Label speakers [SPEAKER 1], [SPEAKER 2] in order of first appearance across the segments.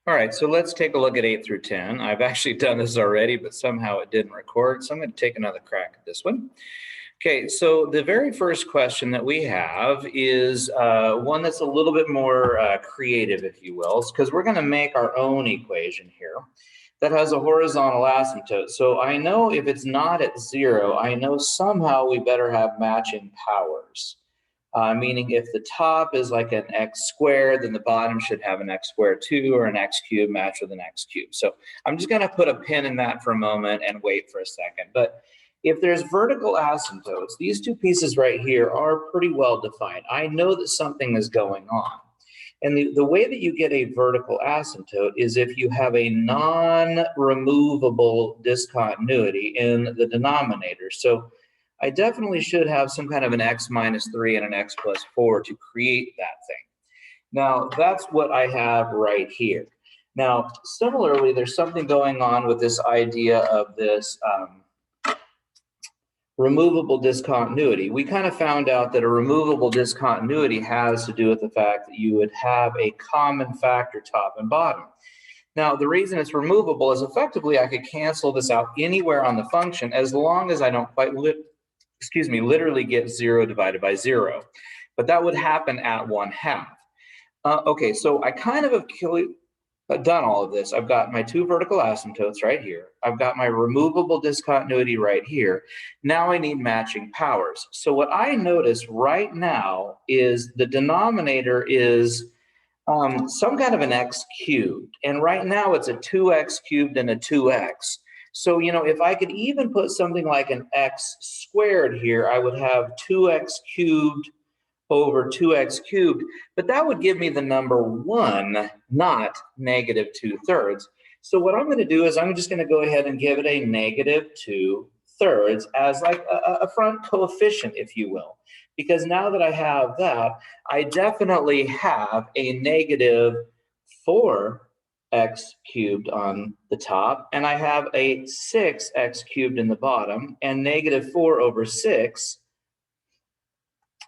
[SPEAKER 1] All right, so let's take a look at 8 through 10. I've actually done this already, but somehow it didn't record, so I'm going to take another crack at this one. Okay, so the very first question that we have is one that's a little bit more creative, if you will, because we're going to make our own equation here that has a horizontal asymptote. So I know if it's not at 0, I know somehow we better have matching powers. Meaning if the top is like an x squared, then the bottom should have an x squared too, or an x cubed match with an x cubed. So I'm just going to put a pin in that for a moment and wait for a second. But if there's vertical asymptotes, these two pieces right here are pretty well defined. I know that something is going on. And the way that you get a vertical asymptote is if you have a non-removable discontinuity in the denominator. So I definitely should have some kind of an x minus 3 and an x plus 4 to create that thing. Now, that's what I have right here. Now, similarly, there's something going on with this idea of this removable discontinuity. We kind of found out that a removable discontinuity has to do with the fact that you would have a common factor top and bottom. Now, the reason it's removable is effectively I could cancel this out anywhere on the function as long as I don't quite literally get 0 divided by 0. But that would happen at 1/2. Okay, so I kind of have done all of this. I've got my two vertical asymptotes right here. I've got my removable discontinuity right here. Now I need matching powers. So what I notice right now is the denominator is some kind of an x cubed. And right now it's a 2x cubed and a 2x. So, you know, if I could even put something like an x squared here, I would have 2x cubed over 2x cubed, but that would give me the number 1, not negative 2/3. So what I'm going to do is I'm just going to go ahead and give it a negative 2/3 as like a front coefficient, if you will. Because now that I have that, I definitely have a negative 4x cubed on the top, and I have a 6x cubed in the bottom, and negative 4 over 6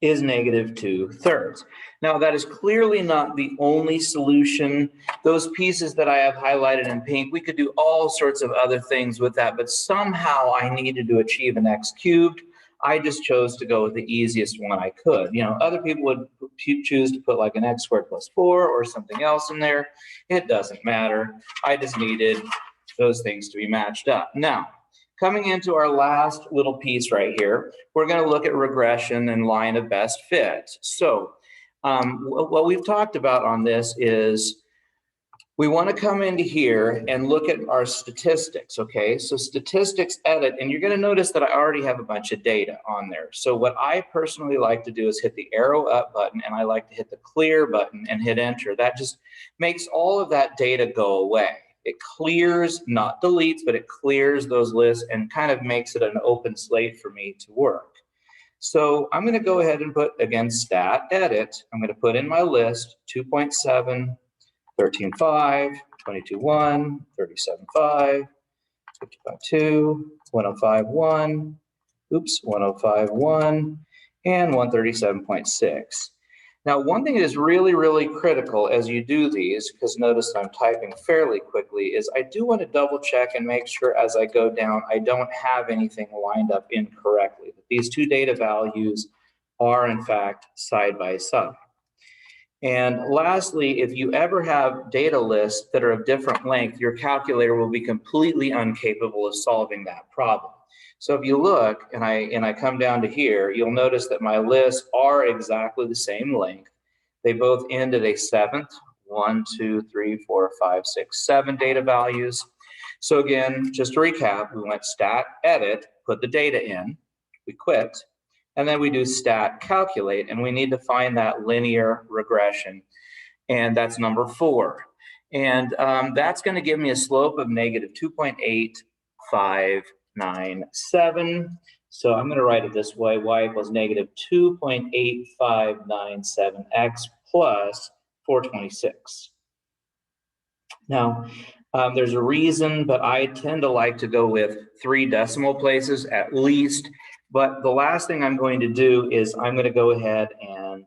[SPEAKER 1] is negative 2/3. Now that is clearly not the only solution. Those pieces that I have highlighted in pink, we could do all sorts of other things with that, but somehow I needed to achieve an x cubed. I just chose to go with the easiest one I could. You know, other people would choose to put like an x squared plus 4 or something else in there. It doesn't matter. I just needed those things to be matched up. Now, coming into our last little piece right here, we're going to look at regression and line of best fit. So what we've talked about on this is we want to come into here and look at our statistics, okay? So statistics edit, and you're going to notice that I already have a bunch of data on there. So what I personally like to do is hit the arrow up button, and I like to hit the clear button and hit enter. That just makes all of that data go away. It clears, not deletes, but it clears those lists and kind of makes it an open slate for me to work. So I'm going to go ahead and put, again, stat edit. I'm going to put in my list 2.7, 13.5, 22.1, 37.5, 50.2, 105.1, 105.1, and 137.6. Now, one thing that is really, really critical as you do these, because notice I'm typing fairly quickly, is I do want to double check and make sure as I go down, I don't have anything lined up incorrectly. That these two data values are in fact side by side. And lastly, if you ever have data lists that are of different length, your calculator will be completely incapable of solving that problem. So if you look and I come down to here, you'll notice that my lists are exactly the same length. They both end at a 7th, 1, 2, 3, 4, 5, 6, 7 data values. So again, just to recap, we went stat edit, put the data in, we quit, and then we do stat calculate, and we need to find that linear regression, and that's number 4. And that's going to give me a slope of negative 2.8597. So I'm going to write it this way: y equals negative 2.8597x plus 426. Now, there's a reason, but I tend to like to go with 3 decimal places at least. But the last thing I'm going to do is I'm going to go ahead and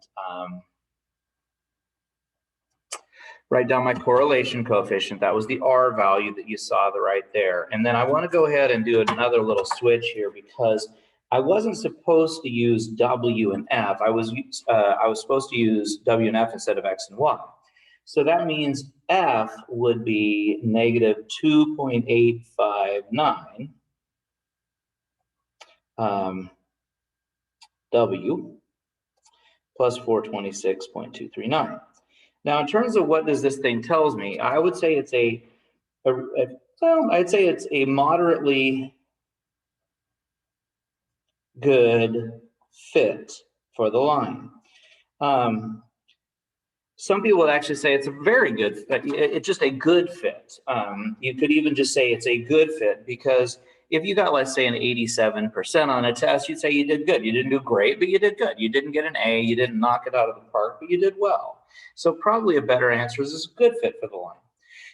[SPEAKER 1] write down my correlation coefficient. That was the R value that you saw right there. And then I want to go ahead and do another little switch here because I wasn't supposed to use W and F. I was supposed to use W and F instead of X and Y. So that means F would be negative 2.859 W plus 426.239. Now, in terms of what does this thing tells me, I would say it's I'd say it's a moderately good fit for the line. Some people would actually say it's a very good, it's just a good fit. You could even just say it's a good fit because if you got, let's say, an 87% on a test, you'd say you did good. You didn't do great, but you did good. You didn't get an A, you didn't knock it out of the park, but you did well. So probably a better answer is a good fit for the line.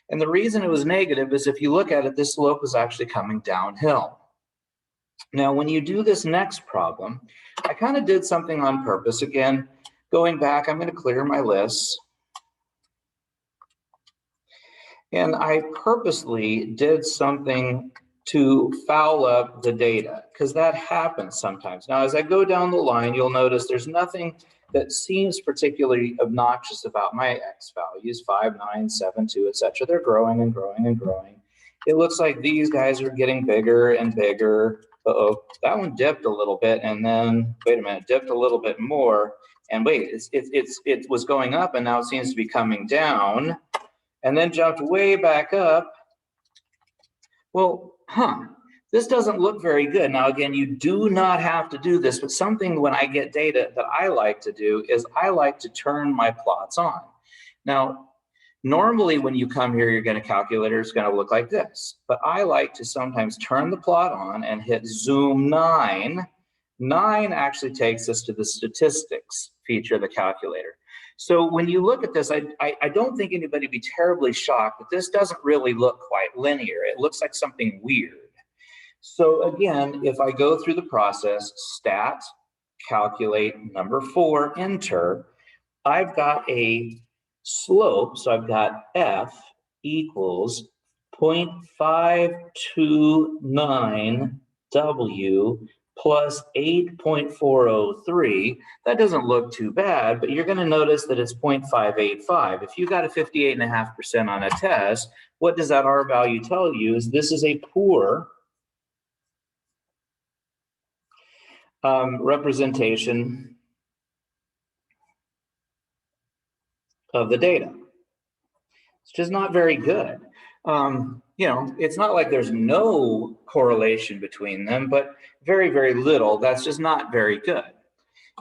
[SPEAKER 1] And the reason it was negative is if you look at it, this slope was actually coming downhill. Now, when you do this next problem, I kind of did something on purpose. Again, going back, I'm going to clear my lists. And I purposely did something to foul up the data because that happens sometimes. Now, as I go down the line, you'll notice there's nothing that seems particularly obnoxious about my X values, 5, 9, 7, 2, etc. They're growing and growing and growing. It looks like these guys are getting bigger and bigger. Uh-oh, that one dipped a little bit and then, wait a minute, dipped a little bit more. And wait, it was going up and now it seems to be coming down and then jumped way back up. Well, this doesn't look very good. Now, again, you do not have to do this, but something when I get data that I like to do is I like to turn my plots on. Now, normally when you come here, you're going to calculator, it's going to look like this, but I like to sometimes turn the plot on and hit zoom 9. 9 actually takes us to the statistics feature of the calculator. So when you look at this, I don't think anybody would be terribly shocked that this doesn't really look quite linear. It looks like something weird. So again, if I go through the process, stat, calculate, number 4, enter, I've got a slope. So I've got F equals 0.529 W plus 8.403. That doesn't look too bad, but you're going to notice that it's 0.585. If you got a 58.5% on a test, what does that R value tell you is this is a poor representation of the data. It's just not very good. You know, it's not like there's no correlation between them, but very, very little. That's just not very good.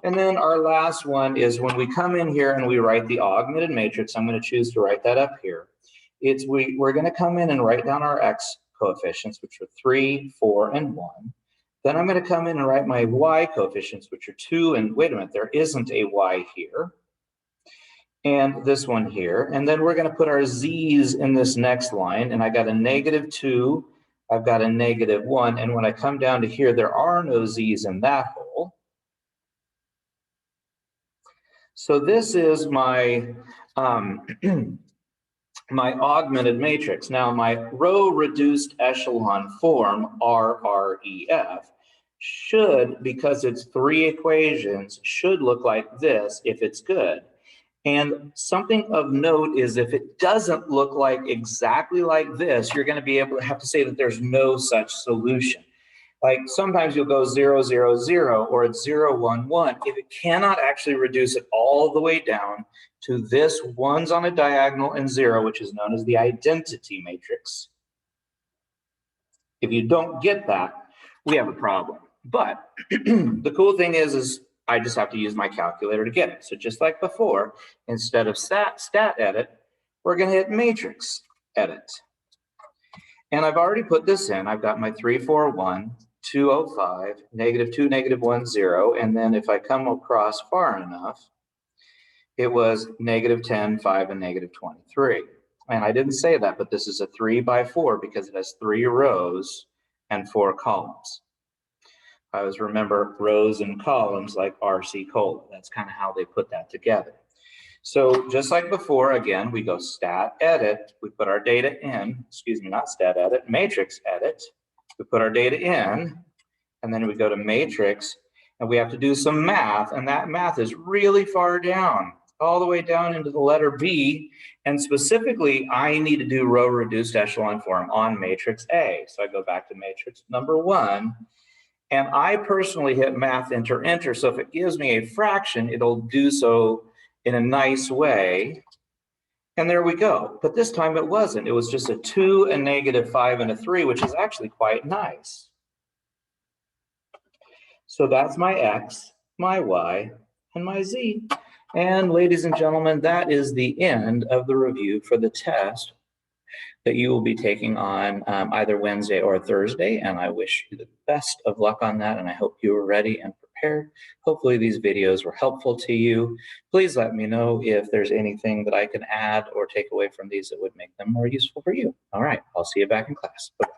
[SPEAKER 1] And then our last one is when we come in here and we write the augmented matrix, I'm going to choose to write that up here. We're going to come in and write down our X coefficients, which are 3, 4, and 1. Then I'm going to come in and write my Y coefficients, which are 2, and wait a minute, there isn't a Y here. And this one here, and then we're going to put our Z's in this next line, and I got a -2, I've got a -1, and when I come down to here, there are no Z's in that hole. So this is my my augmented matrix. Now my row reduced echelon form, RREF, should, because it's 3 equations, should look like this if it's good. And something of note is if it doesn't look like exactly like this, you're going to be able to have to say that there's no such solution. Like sometimes you'll go 0, 0, 0, or it's 0, 1, 1. If it cannot actually reduce it all the way down to this ones on a diagonal and 0, which is known as the identity matrix, if you don't get that, we have a problem. But the cool thing is I just have to use my calculator to get it. So just like before, instead of stat edit, we're going to hit matrix edit. And I've already put this in. I've got my 3, 4, 1, 205, -2, -1, 0. And then if I come across far enough, it was -10, 5, and -23. And I didn't say that, but this is a 3 by 4 because it has 3 rows and 4 columns. I always remember rows and columns like RC Cola. That's kind of how they put that together. So just like before, again, we go stat edit, we put our data in, excuse me, not stat edit, matrix edit. We put our data in, and then we go to matrix, and we have to do some math, and that math is really far down, all the way down into the letter B, and specifically, I need to do row reduced echelon form on matrix A. So I go back to matrix number 1, and I personally hit math enter, enter, so if it gives me a fraction, it'll do so in a nice way. And there we go. But this time it wasn't. It was just a 2, a -5, and a 3, which is actually quite nice. So that's my X, my Y, and my Z. And ladies and gentlemen, that is the end of the review for the test that you will be taking on either Wednesday or Thursday. And I wish you the best of luck on that. And I hope you are ready and prepared. Hopefully these videos were helpful to you. Please let me know if there's anything that I can add or take away from these that would make them more useful for you. All right, I'll see you back in class. Bye-bye.